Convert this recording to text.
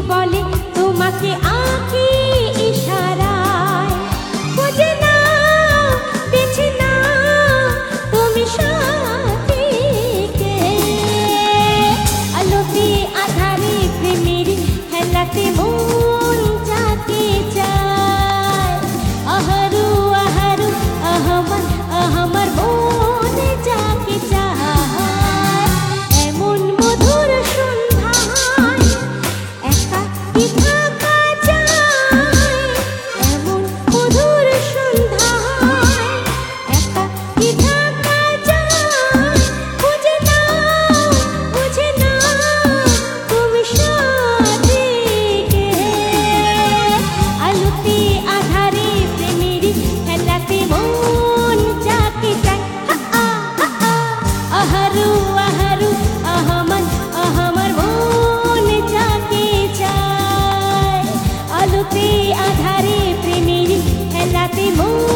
বলে তোমাকে আঁকি ইশারায়, বুঝে না বেছে না তুমি সাথীকে। আলোতে আধারে প্রেমের খেলাতে মন যাকে চায়, আহারু আহারু আহমান আহমার মন যাকে চায়। এমন মধুর সন্ধ্যায় একা কি থাকা যায়, এমন মধুর সন্ধ্যায় একা কি থাকা যায়, বুঝে না তুমি সাথীকে। আলোতে আধারে প্রেমের খেলাতে মন যাকে চায়, আহারু আহারু আহমান আহমার মন যাকে চায়। আলোতে আধারে প্রেমের খেলাতে মন